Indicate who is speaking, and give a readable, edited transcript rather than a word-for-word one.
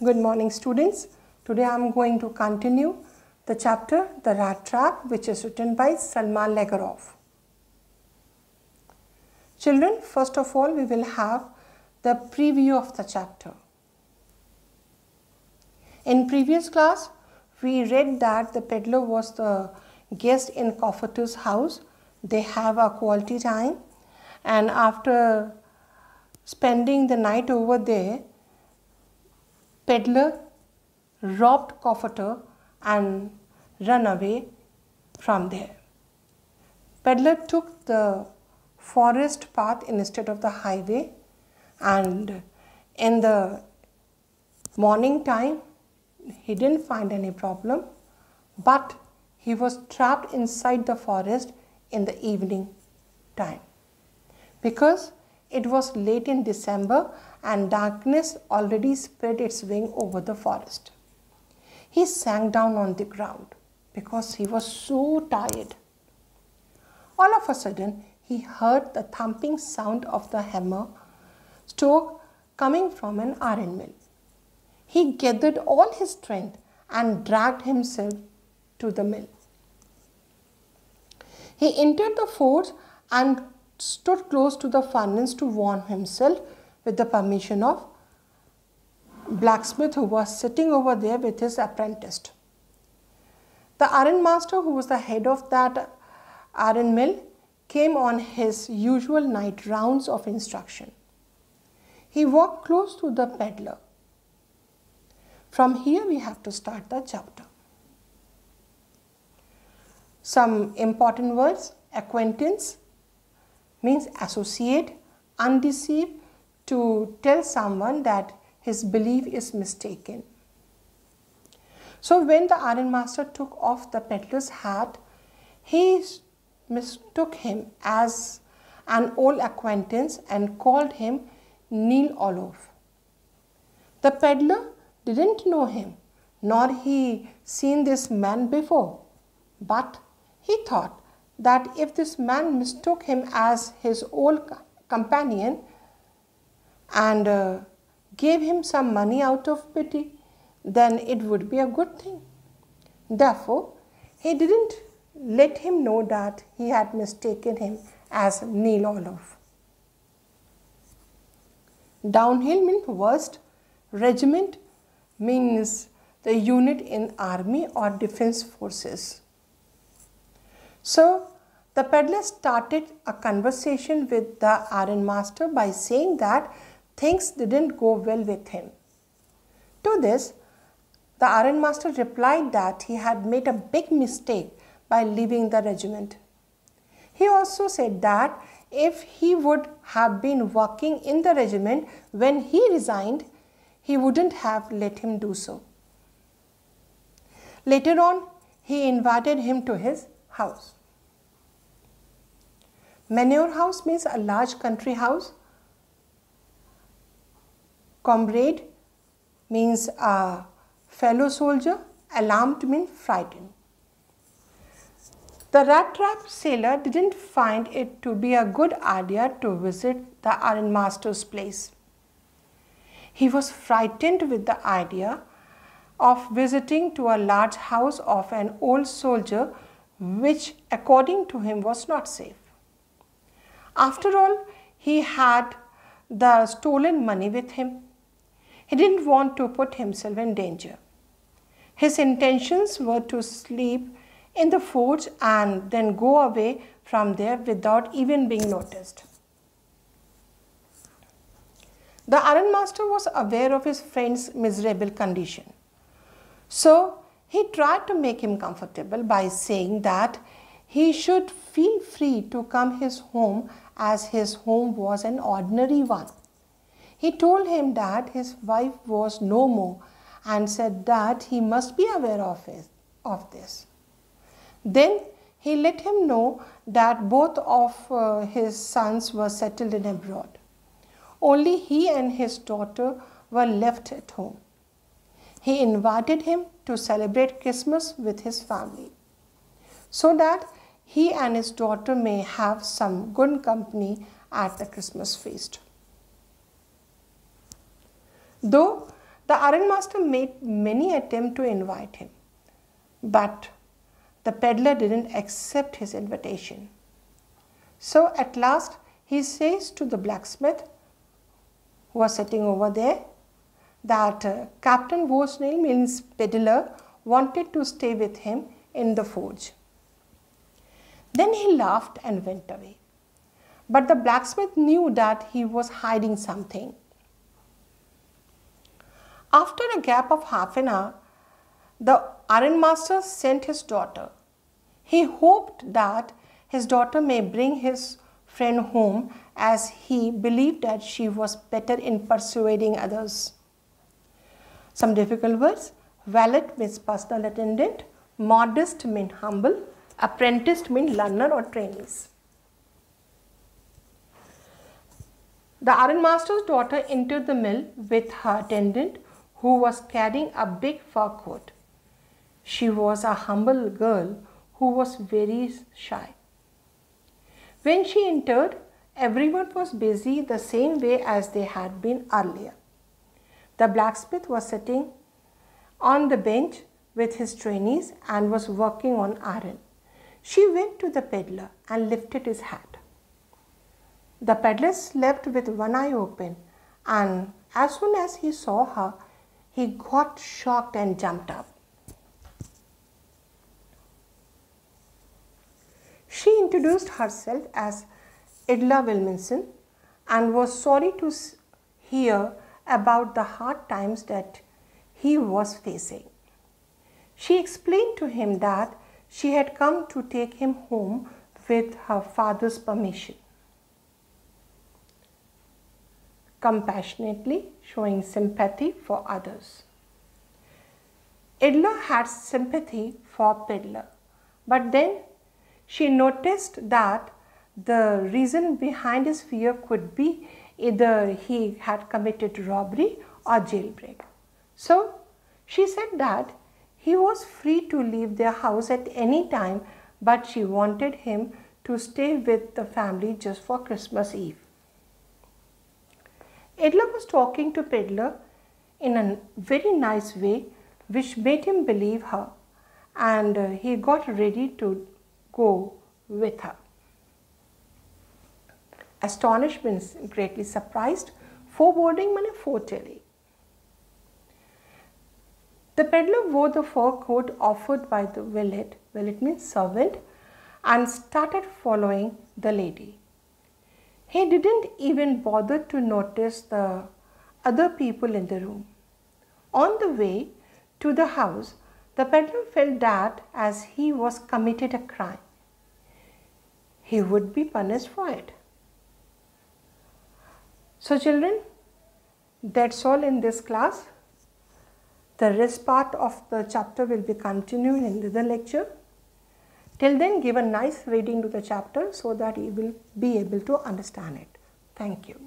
Speaker 1: Good morning, students. Today I am going to continue the chapter The Rattrap, which is written by Salman Legorov. Children, first of all we will have the preview of the chapter. In previous class we read that the peddler was the guest in Comforter's house. They have a quality time, and after spending the night over there, peddler robbed Comforter and run away from there. Peddler took the forest path instead of the highway, and in the morning time he didn't find any problem, but he was trapped inside the forest in the evening time because it was late in December and darkness already spread its wing over the forest. He sank down on the ground because he was so tired. All of a sudden, he heard the thumping sound of the hammer stroke coming from an iron mill. He gathered all his strength and dragged himself to the mill. He entered the forge and stood close to the furnace to warm himself with the permission of blacksmith, who was sitting over there with his apprentice. The iron master, who was the head of that iron mill, came on his usual night rounds of instruction. He walked close to the peddler. From here we have to start the chapter. Some important words: acquaintance means associate, undeceive, to tell someone that his belief is mistaken. So when the iron master took off the peddler's hat, he mistook him as an old acquaintance and called him Neil Olof. The peddler didn't know him, nor he seen this man before, but he thought that if this man mistook him as his old companion and gave him some money out of pity, then it would be a good thing. Therefore, he didn't let him know that he had mistaken him as Neil Olof. Downhill means worst. Regiment means the unit in army or defense forces. So, the peddler started a conversation with the iron master by saying that things didn't go well with him. To this, the iron master replied that he had made a big mistake by leaving the regiment. He also said that if he would have been working in the regiment when he resigned, he wouldn't have let him do so. Later on, he invited him to his house. Manor house means a large country house. Comrade means a fellow soldier. Alarmed means frightened. The Rattrap sailor didn't find it to be a good idea to visit the iron master's place. He was frightened with the idea of visiting to a large house of an old soldier, which according to him was not safe. After all, he had the stolen money with him. He didn't want to put himself in danger. His intentions were to sleep in the forge and then go away from there without even being noticed. The iron master was aware of his friend's miserable condition. So he tried to make him comfortable by saying that he should feel free to come his home, as his home was an ordinary one. He told him that his wife was no more and said that he must be aware of this. Then he let him know that both of his sons were settled in abroad. Only he and his daughter were left at home. He invited him to celebrate Christmas with his family, so that he and his daughter may have some good company at the Christmas feast. Though The ironmaster made many attempts to invite him, but the peddler didn't accept his invitation. So at last he says to the blacksmith, who was sitting over there, that Captain Vorsnail, means peddler, wanted to stay with him in the forge. Then he laughed and went away. But the blacksmith knew that he was hiding something. After a gap of half an hour, the ironmaster sent his daughter. He hoped that his daughter may bring his friend home, as he believed that she was better in persuading others. Some difficult words. Valet means personal attendant. Modest means humble. Apprentice means learner or trainees. The ironmaster's daughter entered the mill with her attendant, who was carrying a big fur coat. She was a humble girl who was very shy. When she entered, everyone was busy the same way as they had been earlier. The blacksmith was sitting on the bench with his trainees and was working on iron. She went to the peddler and lifted his hat. The peddler slept with one eye open, and as soon as he saw her, he got shocked and jumped up. She introduced herself as Edla Wilminson and was sorry to hear about the hard times that he was facing. She explained to him that she had come to take him home with her father's permission. Compassionately showing sympathy for others. Edla had sympathy for peddler, but then she noticed that the reason behind his fear could be either he had committed robbery or jailbreak. So she said that he was free to leave their house at any time, but she wanted him to stay with the family just for Christmas Eve. Edla was talking to peddler in a very nice way, which made him believe her, and he got ready to go with her. Astonished means greatly surprised. Foreboding means foretelling. The peddler wore the fur coat offered by the valet, valet means servant, and started following the lady. He didn't even bother to notice the other people in the room. On the way to the house, the peddler felt that as he was committed a crime, he would be punished for it. So children, that's all in this class. The rest part of the chapter will be continued in the lecture. Till then, give a nice reading to the chapter so that you will be able to understand it. Thank you.